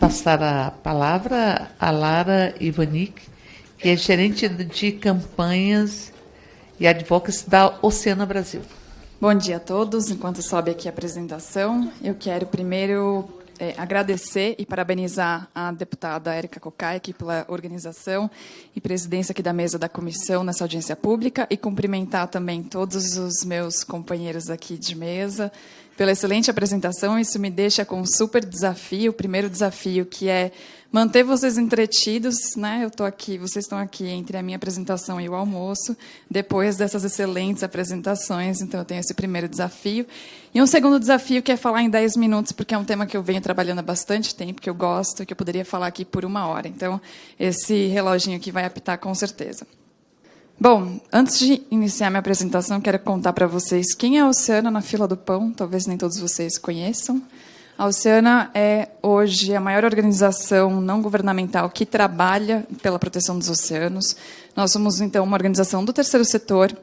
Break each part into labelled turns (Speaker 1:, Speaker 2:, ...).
Speaker 1: passar a palavra a Lara Ivanic, que é gerente de campanhas e advocacy da Oceana Brasil.
Speaker 2: Bom dia a todos. Enquanto sobe aqui a apresentação, eu quero primeiro agradecer e parabenizar a deputada Érica Cocai aqui pela organização e presidência aqui da mesa da comissão nessa audiência pública e cumprimentar também todos os meus companheiros aqui de mesa pela excelente apresentação. Isso me deixa com um super desafio, o primeiro desafio, que é manter vocês entretidos, né? Eu estou aqui, vocês estão aqui entre a minha apresentação e o almoço, depois dessas excelentes apresentações, então eu tenho esse primeiro desafio. E um segundo desafio, que é falar em 10 minutos, porque é um tema que eu venho trabalhando há bastante tempo, que eu gosto, que eu poderia falar aqui por 1 hora. Então, esse reloginho aqui vai apitar com certeza. Bom, antes de iniciar minha apresentação, quero contar para vocês quem é a Oceana na fila do pão, talvez nem todos vocês conheçam. A Oceana é, hoje, a maior organização não governamental que trabalha pela proteção dos oceanos. Nós somos, então, uma organização do terceiro setor,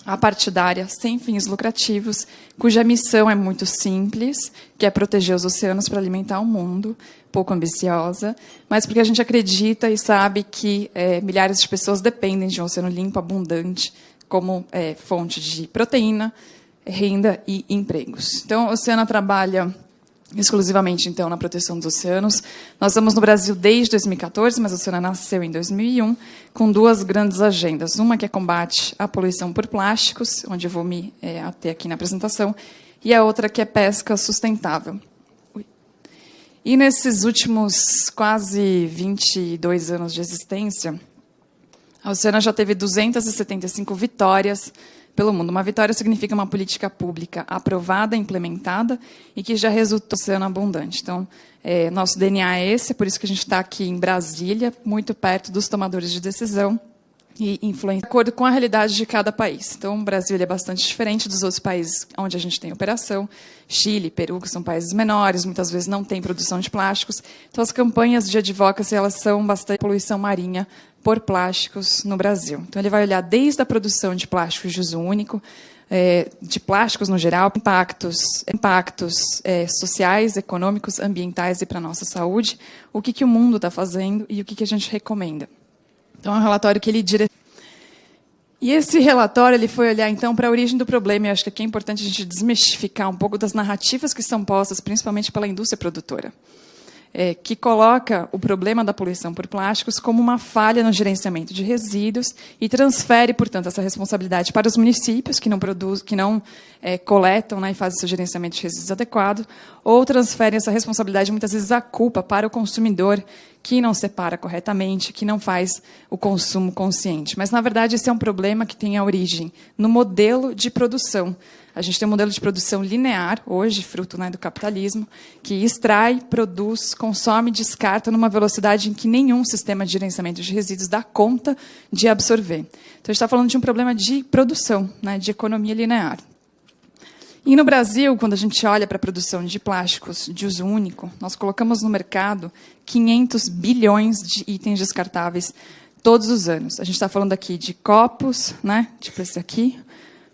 Speaker 2: apartidária, sem fins lucrativos, cuja missão é muito simples, que é proteger os oceanos para alimentar o mundo, pouco ambiciosa, mas porque a gente acredita e sabe que milhares de pessoas dependem de um oceano limpo, abundante, como fonte de proteína, renda e empregos. Então, a Oceana trabalha exclusivamente, então, na proteção dos oceanos. Nós estamos no Brasil desde 2014, mas a Oceana nasceu em 2001, com 2 grandes agendas. Uma que é combate à poluição por plásticos, onde eu vou me ater aqui na apresentação, e a outra que é pesca sustentável. E nesses últimos quase 22 anos de existência, a Oceana já teve 275 vitórias pelo mundo. Uma vitória significa uma política pública aprovada, implementada e que já resultou em um oceano abundante. Então, nosso DNA é esse, por isso que a gente está aqui em Brasília, muito perto dos tomadores de decisão e influencia de acordo com a realidade de cada país. Então, o Brasil é bastante diferente dos outros países onde a gente tem operação. Chile, Peru, que são países menores, muitas vezes não tem produção de plásticos. Então, as campanhas de advocacy, elas são bastante poluição marinha por plásticos no Brasil. Então, ele vai olhar desde a produção de plásticos de uso único, de plásticos no geral, impactos sociais, econômicos, ambientais e para a nossa saúde, o que o mundo está fazendo e o que a gente recomenda. Então, é um relatório que ele direciona. E esse relatório ele foi olhar, então, para a origem do problema, e acho que aqui é importante a gente desmistificar um pouco das narrativas que são postas, principalmente pela indústria produtora, que coloca o problema da poluição por plásticos como uma falha no gerenciamento de resíduos e transfere, portanto, essa responsabilidade para os municípios que não coletam, né, e fazem seu gerenciamento de resíduos adequado, ou transfere essa responsabilidade, muitas vezes, a culpa para o consumidor que não separa corretamente, que não faz o consumo consciente. Mas, na verdade, esse é um problema que tem a origem no modelo de produção. A gente tem um modelo de produção linear, hoje, fruto, né, do capitalismo, que extrai, produz, consome, descarta numa velocidade em que nenhum sistema de gerenciamento de resíduos dá conta de absorver. Então, a gente está falando de um problema de produção, né, de economia linear. E no Brasil, quando a gente olha para a produção de plásticos de uso único, nós colocamos no mercado 500 bilhões de itens descartáveis todos os anos. A gente está falando aqui de copos, né, tipo esse aqui,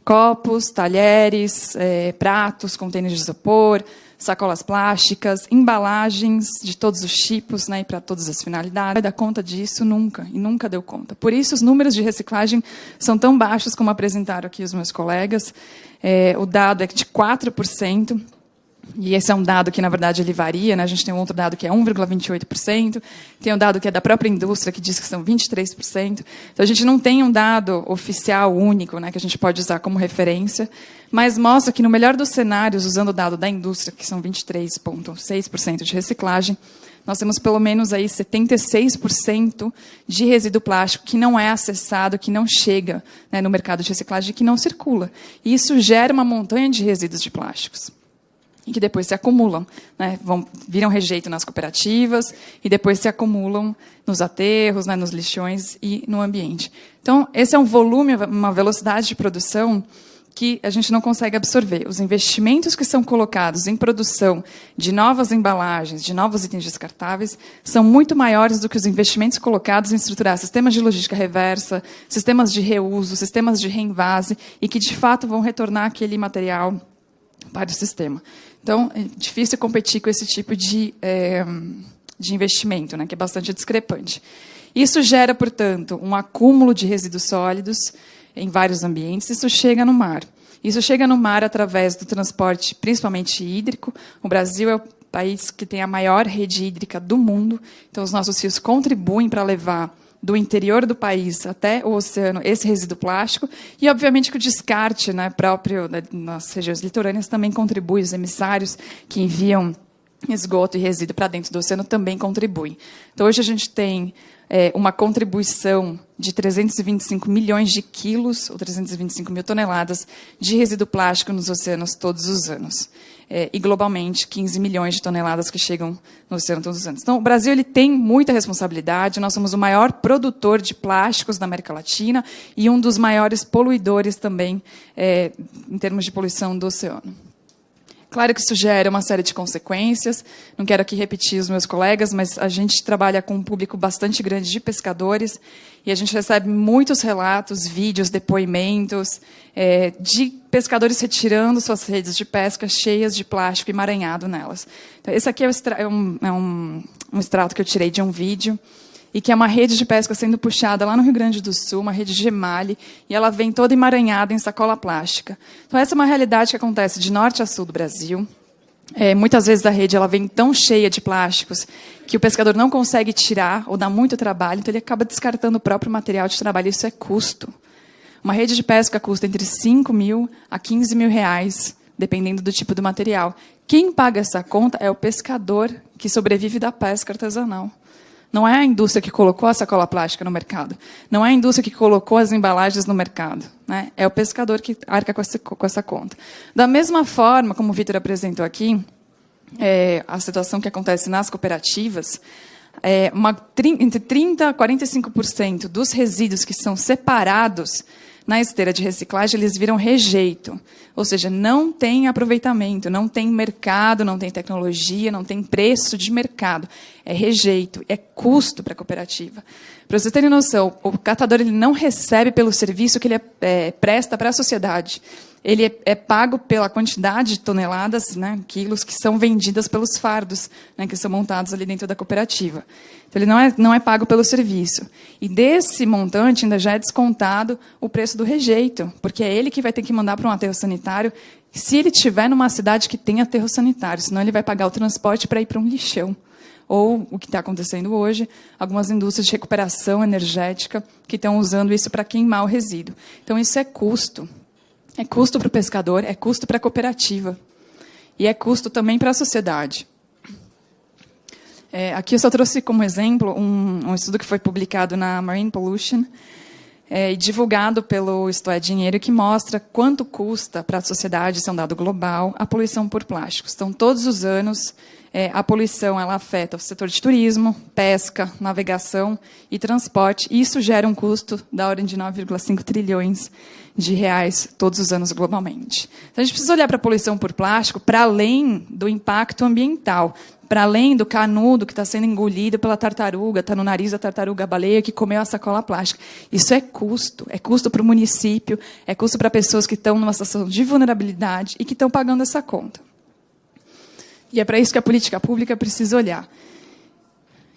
Speaker 2: copos, talheres, pratos, contêineres de isopor, sacolas plásticas, embalagens de todos os tipos, né, e para todas as finalidades. Não vai dar conta disso nunca, e nunca deu conta. Por isso, os números de reciclagem são tão baixos, como apresentaram aqui os meus colegas. O dado é de 4%. E esse é um dado que, na verdade, ele varia, né? A gente tem um outro dado que é 1,28%, tem um dado que é da própria indústria, que diz que são 23%. Então, a gente não tem um dado oficial único, né, que a gente pode usar como referência, mas mostra que, no melhor dos cenários, usando o dado da indústria, que são 23,6% de reciclagem, nós temos pelo menos aí 76% de resíduo plástico que não é acessado, que não chega, né, no mercado de reciclagem, que não circula. E isso gera uma montanha de resíduos de plásticos, e que depois se acumulam, né, viram rejeito nas cooperativas e depois se acumulam nos aterros, né, nos lixões e no ambiente. Então, esse é um volume, uma velocidade de produção que a gente não consegue absorver. Os investimentos que são colocados em produção de novas embalagens, de novos itens descartáveis, são muito maiores do que os investimentos colocados em estruturar sistemas de logística reversa, sistemas de reuso, sistemas de reenvase, e que, de fato, vão retornar aquele material para o sistema. Então, é difícil competir com esse tipo de de investimento, né, que é bastante discrepante. Isso gera, portanto, um acúmulo de resíduos sólidos em vários ambientes, isso chega no mar. Isso chega no mar através do transporte, principalmente hídrico. O Brasil é o país que tem a maior rede hídrica do mundo, então os nossos rios contribuem para levar do interior do país até o oceano esse resíduo plástico, e obviamente que o descarte, né, próprio nas regiões litorâneas também contribui, os emissários que enviam esgoto e resíduo para dentro do oceano também contribuem. Então hoje a gente tem uma contribuição de 325 milhões de quilos, ou 325 mil toneladas, de resíduo plástico nos oceanos todos os anos. E, globalmente, 15 milhões de toneladas que chegam no oceano todos os anos. Então, o Brasil ele tem muita responsabilidade, nós somos o maior produtor de plásticos da América Latina e um dos maiores poluidores também, em termos de poluição do oceano. Claro que isso gera uma série de consequências, não quero aqui repetir os meus colegas, mas a gente trabalha com um público bastante grande de pescadores e a gente recebe muitos relatos, vídeos, depoimentos de pescadores retirando suas redes de pesca cheias de plástico emaranhado nelas. Então, esse aqui é um extrato que eu tirei de um vídeo, e que é uma rede de pesca sendo puxada lá no Rio Grande do Sul, uma rede de gemale, e ela vem toda emaranhada em sacola plástica. Então, essa é uma realidade que acontece de norte a sul do Brasil. Muitas vezes a rede ela vem tão cheia de plásticos que o pescador não consegue tirar ou dá muito trabalho, então ele acaba descartando o próprio material de trabalho. Isso é custo. Uma rede de pesca custa entre 5 mil a 15 mil reais, dependendo do tipo do material. Quem paga essa conta é o pescador que sobrevive da pesca artesanal. Não é a indústria que colocou a sacola plástica no mercado. Não é a indústria que colocou as embalagens no mercado. Né? É o pescador que arca com essa conta. Da mesma forma, como o Vitor apresentou aqui, a situação que acontece nas cooperativas, entre 30% a 45% dos resíduos que são separados na esteira de reciclagem, eles viram rejeito. Ou seja, não tem aproveitamento, não tem mercado, não tem tecnologia, não tem preço de mercado. É rejeito, é custo para a cooperativa. Para vocês terem noção, o catador ele não recebe pelo serviço que ele presta para a sociedade. Ele é pago pela quantidade de toneladas, né, quilos, que são vendidas pelos fardos, né, que são montados ali dentro da cooperativa. Então, ele não é pago pelo serviço. E desse montante ainda já é descontado o preço do rejeito, porque é ele que vai ter que mandar para um aterro sanitário, se ele estiver numa cidade que tem aterro sanitário, senão ele vai pagar o transporte para ir para um lixão. Ou, o que está acontecendo hoje, algumas indústrias de recuperação energética que estão usando isso para queimar o resíduo. Então, isso é custo. É custo para o pescador, é custo para a cooperativa. E é custo também para a sociedade. Aqui eu só trouxe como exemplo um estudo que foi publicado na Marine Pollution e divulgado pelo Isto é Dinheiro, que mostra quanto custa para a sociedade, isso é um dado global, a poluição por plásticos. Então, todos os anos, a poluição ela afeta o setor de turismo, pesca, navegação e transporte. E isso gera um custo da ordem de 9,5 trilhões de reais todos os anos globalmente. Então, a gente precisa olhar para a poluição por plástico para além do impacto ambiental, para além do canudo que está sendo engolido pela tartaruga, está no nariz da tartaruga-baleia que comeu a sacola plástica. Isso é custo para o município, é custo para pessoas que estão numa situação de vulnerabilidade e que estão pagando essa conta. E é para isso que a política pública precisa olhar.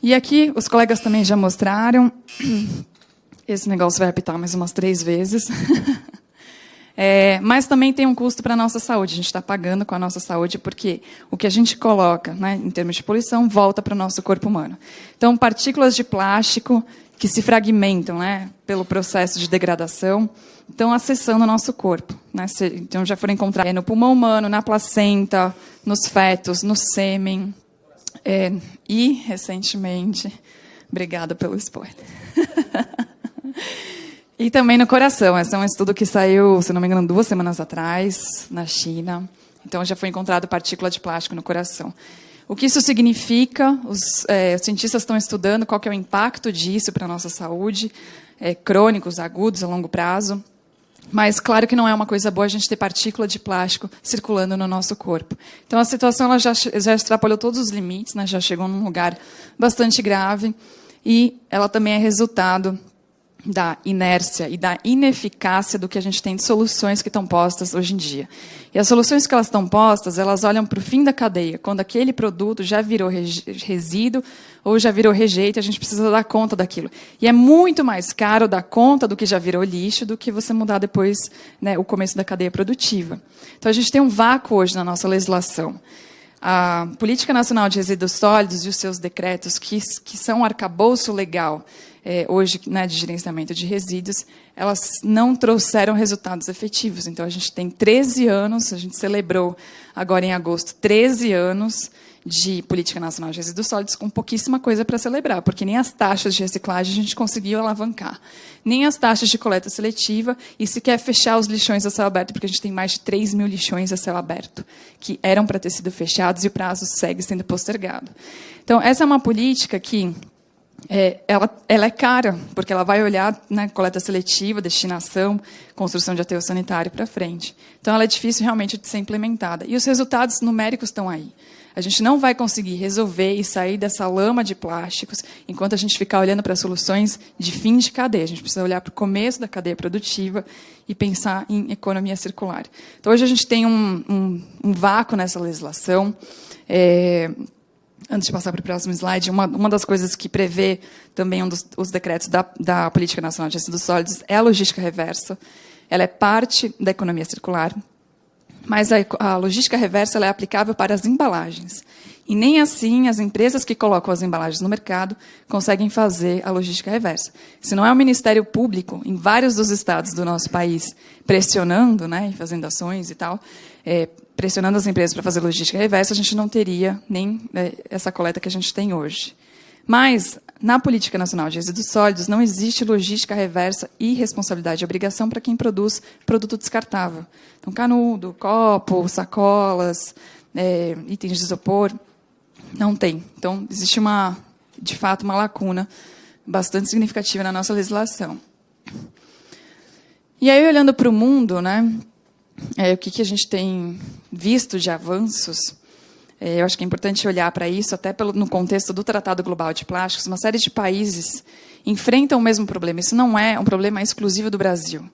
Speaker 2: E aqui, os colegas também já mostraram, esse negócio vai apitar mais umas 3 vezes, mas também tem um custo para a nossa saúde. A gente está pagando com a nossa saúde porque o que a gente coloca, né, em termos de poluição volta para o nosso corpo humano. Então, partículas de plástico que se fragmentam, né, pelo processo de degradação, estão acessando o nosso corpo. Né? Então, já foram encontrados no pulmão humano, na placenta, nos fetos, no sêmen. E, recentemente, obrigada pelo spoiler, e também no coração. Esse é um estudo que saiu, se não me engano, 2 semanas atrás, na China. Então, já foi encontrado partícula de plástico no coração. O que isso significa? Os cientistas estão estudando qual que é o impacto disso para a nossa saúde, crônicos, agudos, a longo prazo. Mas, claro que não é uma coisa boa a gente ter partícula de plástico circulando no nosso corpo. Então, a situação ela já extrapolou todos os limites, né? Já chegou num lugar bastante grave. E ela também é resultado da inércia e da ineficácia do que a gente tem de soluções que estão postas hoje em dia. E as soluções que elas estão postas, elas olham para o fim da cadeia, quando aquele produto já virou resíduo ou já virou rejeito, a gente precisa dar conta daquilo. E é muito mais caro dar conta do que já virou lixo do que você mudar depois, né, o começo da cadeia produtiva. Então, a gente tem um vácuo hoje na nossa legislação. A Política Nacional de Resíduos Sólidos e os seus decretos, que são um arcabouço legal, hoje, né, de gerenciamento de resíduos, elas não trouxeram resultados efetivos. Então, a gente tem 13 anos, a gente celebrou agora em agosto 13 anos de Política Nacional de Resíduos Sólidos com pouquíssima coisa para celebrar, porque nem as taxas de reciclagem a gente conseguiu alavancar, nem as taxas de coleta seletiva, e se quer fechar os lixões a céu aberto, porque a gente tem mais de 3 mil lixões a céu aberto, que eram para ter sido fechados e o prazo segue sendo postergado. Então, essa é uma política que ela é cara, porque ela vai olhar, né, coleta seletiva, destinação, construção de aterro sanitário para frente. Então, ela é difícil realmente de ser implementada. E os resultados numéricos estão aí. A gente não vai conseguir resolver e sair dessa lama de plásticos enquanto a gente ficar olhando para soluções de fim de cadeia. A gente precisa olhar para o começo da cadeia produtiva e pensar em economia circular. Então, hoje a gente tem um vácuo nessa legislação. Antes de passar para o próximo slide, uma das coisas que prevê também os decretos da Política Nacional de Resíduos Sólidos é a logística reversa. Ela é parte da economia circular, mas a logística reversa ela é aplicável para as embalagens. E nem assim as empresas que colocam as embalagens no mercado conseguem fazer a logística reversa. Se não é o Ministério Público, em vários dos estados do nosso país, pressionando, né, e fazendo ações e tal, pressionando as empresas para fazer logística reversa, a gente não teria nem essa coleta que a gente tem hoje. Mas, na Política Nacional de Resíduos Sólidos, não existe logística reversa e responsabilidade e obrigação para quem produz produto descartável. Então, canudo, copo, sacolas, itens de isopor, não tem. Então, existe, de fato, uma lacuna bastante significativa na nossa legislação. E aí, olhando para o mundo, né, o que a gente tem visto de avanços, eu acho que é importante olhar para isso, até no contexto do Tratado Global de Plásticos. Uma série de países enfrentam o mesmo problema. Isso não é um problema exclusivo do Brasil.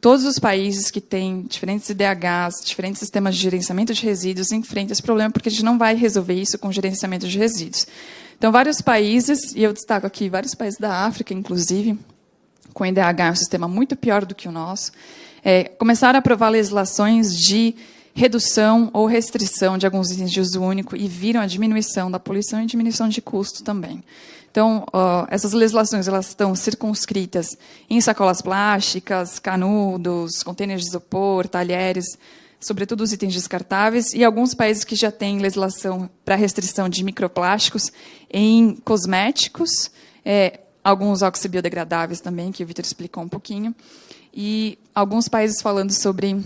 Speaker 2: Todos os países que têm diferentes IDHs, diferentes sistemas de gerenciamento de resíduos, enfrentam esse problema, porque a gente não vai resolver isso com gerenciamento de resíduos. Então, vários países, e eu destaco aqui vários países da África, inclusive, com IDH um sistema muito pior do que o nosso, começaram a aprovar legislações de redução ou restrição de alguns itens de uso único e viram a diminuição da poluição e diminuição de custo também. Então, essas legislações elas estão circunscritas em sacolas plásticas, canudos, contêineres de isopor, talheres, sobretudo os itens descartáveis, e alguns países que já têm legislação para restrição de microplásticos em cosméticos, alguns oxibiodegradáveis também, que o Vitor explicou um pouquinho, e alguns países falando sobre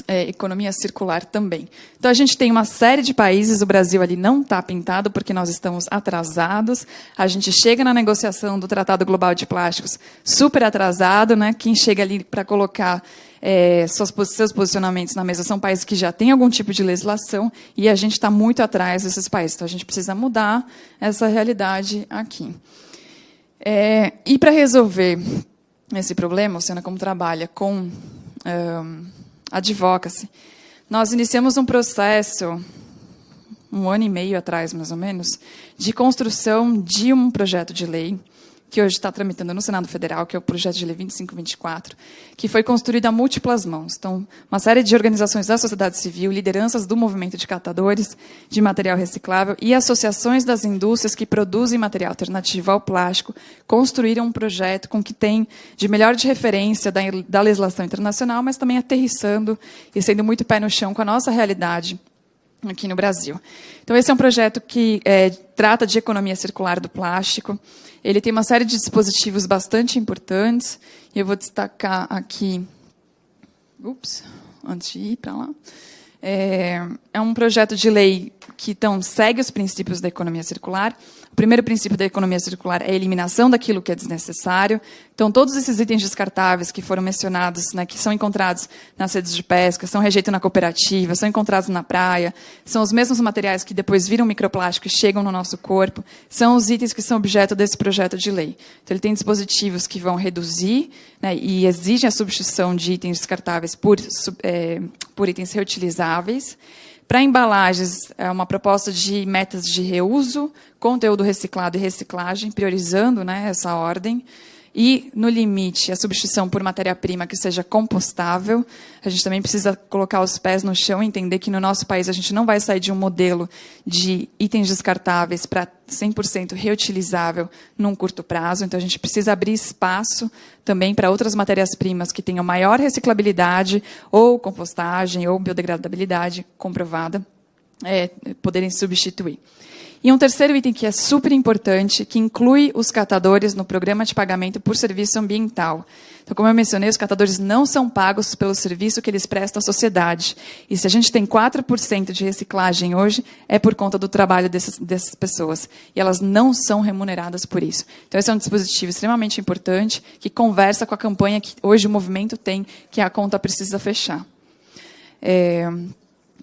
Speaker 2: economia circular também. Então, a gente tem uma série de países, o Brasil ali não está pintado, porque nós estamos atrasados. A gente chega na negociação do Tratado Global de Plásticos super atrasado, né? Quem chega ali para colocar seus posicionamentos na mesa são países que já têm algum tipo de legislação, e a gente está muito atrás desses países. Então, a gente precisa mudar essa realidade aqui. E para resolver esse problema, o Sena, como trabalha com advocacy, nós iniciamos um processo, 1 ano e meio atrás, mais ou menos, de construção de um projeto de lei, que hoje está tramitando no Senado Federal, que é o projeto de lei 2524, que foi construído a múltiplas mãos. Então, uma série de organizações da sociedade civil, lideranças do movimento de catadores de material reciclável e associações das indústrias que produzem material alternativo ao plástico construíram um projeto com que tem de melhor de referência da legislação internacional, mas também aterrissando e sendo muito pé no chão com a nossa realidade aqui no Brasil. Então, esse é um projeto que trata de economia circular do plástico. Ele tem uma série de dispositivos bastante importantes, e eu vou destacar aqui, antes de ir para lá, é um projeto de lei que segue os princípios da economia circular. O primeiro princípio da economia circular é a eliminação daquilo que é desnecessário. Então, todos esses itens descartáveis que foram mencionados, né, que são encontrados nas redes de pesca, são rejeito na cooperativa, são encontrados na praia, são os mesmos materiais que depois viram microplástico e chegam no nosso corpo, são os itens que são objeto desse projeto de lei. Então, ele tem dispositivos que vão reduzir, né, e exigem a substituição de itens descartáveis por itens reutilizáveis. Para embalagens, é uma proposta de metas de reuso, conteúdo reciclado e reciclagem, priorizando, né, essa ordem. E, no limite, a substituição por matéria-prima que seja compostável. A gente também precisa colocar os pés no chão e entender que, no nosso país, a gente não vai sair de um modelo de itens descartáveis para 100% reutilizável num curto prazo. Então, a gente precisa abrir espaço também para outras matérias-primas que tenham maior reciclabilidade, ou compostagem, ou biodegradabilidade comprovada, poderem substituir. E um terceiro item que é super importante, que inclui os catadores no programa de pagamento por serviço ambiental. Então, como eu mencionei, os catadores não são pagos pelo serviço que eles prestam à sociedade. E se a gente tem 4% de reciclagem hoje, é por conta do trabalho dessas pessoas. E elas não são remuneradas por isso. Então, esse é um dispositivo extremamente importante, que conversa com a campanha que hoje o movimento tem, que é a conta precisa fechar.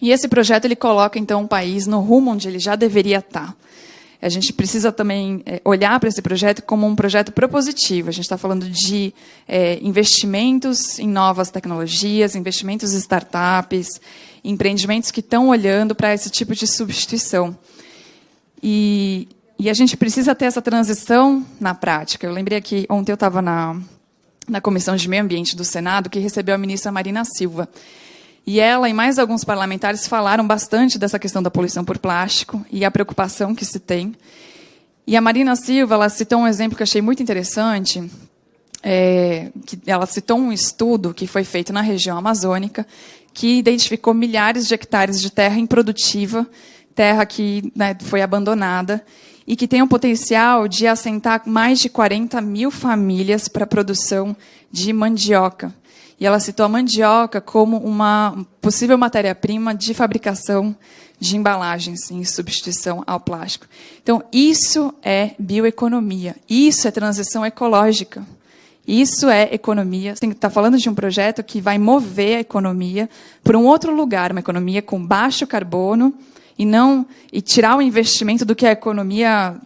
Speaker 2: E esse projeto ele coloca, então, o país no rumo onde ele já deveria estar. A gente precisa também olhar para esse projeto como um projeto propositivo. A gente está falando de investimentos em novas tecnologias, investimentos em startups, empreendimentos que estão olhando para esse tipo de substituição. E a gente precisa ter essa transição na prática. Eu lembrei que ontem eu estava na Comissão de Meio Ambiente do Senado, que recebeu a ministra Marina Silva. E ela e mais alguns parlamentares falaram bastante dessa questão da poluição por plástico e a preocupação que se tem. E a Marina Silva, ela citou um exemplo que eu achei muito interessante, que ela citou um estudo que foi feito na região amazônica, que identificou milhares de hectares de terra improdutiva, terra que, né, foi abandonada, e que tem um potencial de assentar mais de 40 mil famílias para a produção de mandioca. E ela citou a mandioca como uma possível matéria-prima de fabricação de embalagens em substituição ao plástico. Então, isso é bioeconomia, isso é transição ecológica, isso é economia. Você tem que estar falando de um projeto que vai mover a economia para um outro lugar, uma economia com baixo carbono, e tirar o investimento do que é a economia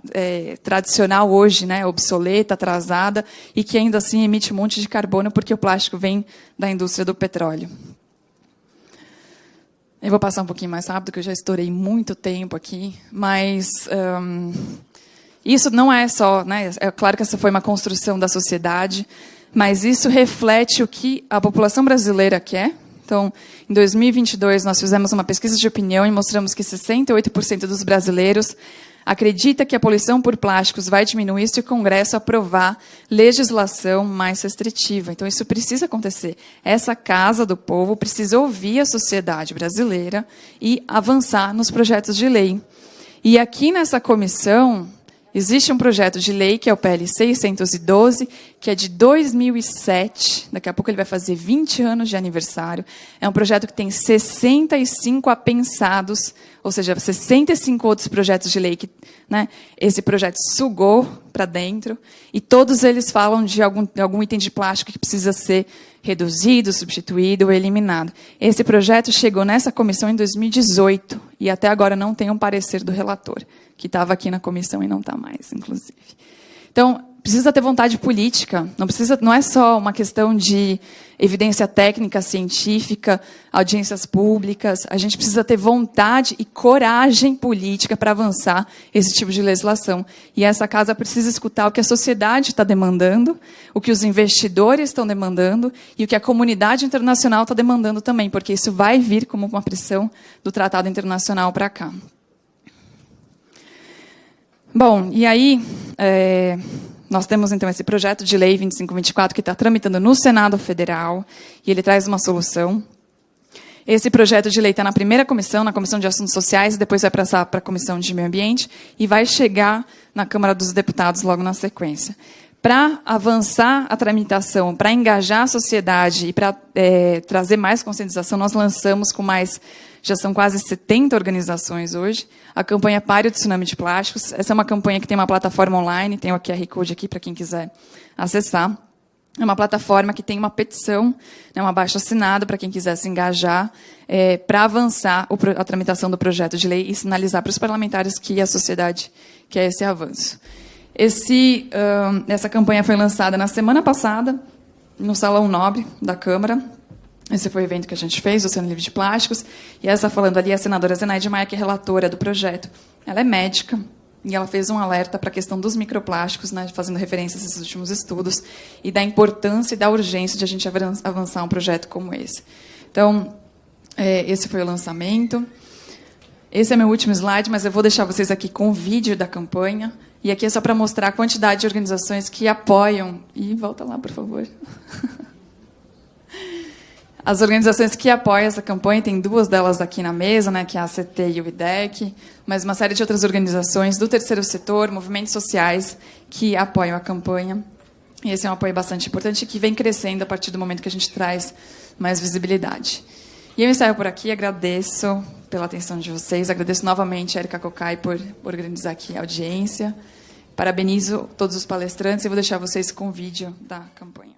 Speaker 2: tradicional hoje, né, obsoleta, atrasada, e que ainda assim emite um monte de carbono, porque o plástico vem da indústria do petróleo. Eu vou passar um pouquinho mais rápido, porque eu já estourei muito tempo aqui, mas isso não é só, né, é claro que essa foi uma construção da sociedade, mas isso reflete o que a população brasileira quer. Então, em 2022, nós fizemos uma pesquisa de opinião e mostramos que 68% dos brasileiros acredita que a poluição por plásticos vai diminuir se o Congresso aprovar legislação mais restritiva. Então, isso precisa acontecer. Essa Casa do Povo precisa ouvir a sociedade brasileira e avançar nos projetos de lei. E aqui nessa comissão, existe um projeto de lei, que é o PL 612, que é de 2007. Daqui a pouco ele vai fazer 20 anos de aniversário. É um projeto que tem 65 apensados, ou seja, 65 outros projetos de lei que, né, esse projeto sugou para dentro. E todos eles falam de algum item de plástico que precisa ser reduzido, substituído ou eliminado. Esse projeto chegou nessa comissão em 2018 e até agora não tem um parecer do relator, que estava aqui na comissão e não está mais, inclusive. Então, precisa ter vontade política, não é só uma questão de evidência técnica, científica, audiências públicas, a gente precisa ter vontade e coragem política para avançar esse tipo de legislação. E essa casa precisa escutar o que a sociedade está demandando, o que os investidores estão demandando e o que a comunidade internacional está demandando também, porque isso vai vir como uma pressão do Tratado Internacional para cá. Bom, e aí, nós temos, então, esse projeto de lei 2524, que está tramitando no Senado Federal, e ele traz uma solução. Esse projeto de lei está na primeira comissão, na Comissão de Assuntos Sociais, e depois vai passar para a Comissão de Meio Ambiente, e vai chegar na Câmara dos Deputados logo na sequência. Para avançar a tramitação, para engajar a sociedade e para trazer mais conscientização, nós lançamos com mais, já são quase 70 organizações hoje, a campanha Pare o Tsunami de Plásticos. Essa é uma campanha que tem uma plataforma online, tem o QR Code aqui para quem quiser acessar. É uma plataforma que tem uma petição, né, um abaixo-assinado para quem quiser se engajar, para avançar a tramitação do projeto de lei e sinalizar para os parlamentares que a sociedade quer esse avanço. Essa campanha foi lançada na semana passada, no Salão Nobre da Câmara. Esse foi o evento que a gente fez, o Oceano Livre de Plásticos. E essa falando ali é a senadora Zenaide Maia, que é relatora do projeto. Ela é médica e ela fez um alerta para a questão dos microplásticos, né, fazendo referência a esses últimos estudos, e da importância e da urgência de a gente avançar um projeto como esse. Então, esse foi o lançamento. Esse é meu último slide, mas eu vou deixar vocês aqui com o vídeo da campanha. E aqui é só para mostrar a quantidade de organizações que apoiam. E volta lá, por favor. As organizações que apoiam essa campanha, tem duas delas aqui na mesa, né, que é a ACT e o IDEC, mas uma série de outras organizações do terceiro setor, movimentos sociais, que apoiam a campanha. E esse é um apoio bastante importante que vem crescendo a partir do momento que a gente traz mais visibilidade. E eu encerro por aqui, agradeço pela atenção de vocês, agradeço novamente a Érica Cocai por organizar aqui a audiência, parabenizo todos os palestrantes e vou deixar vocês com o vídeo da campanha.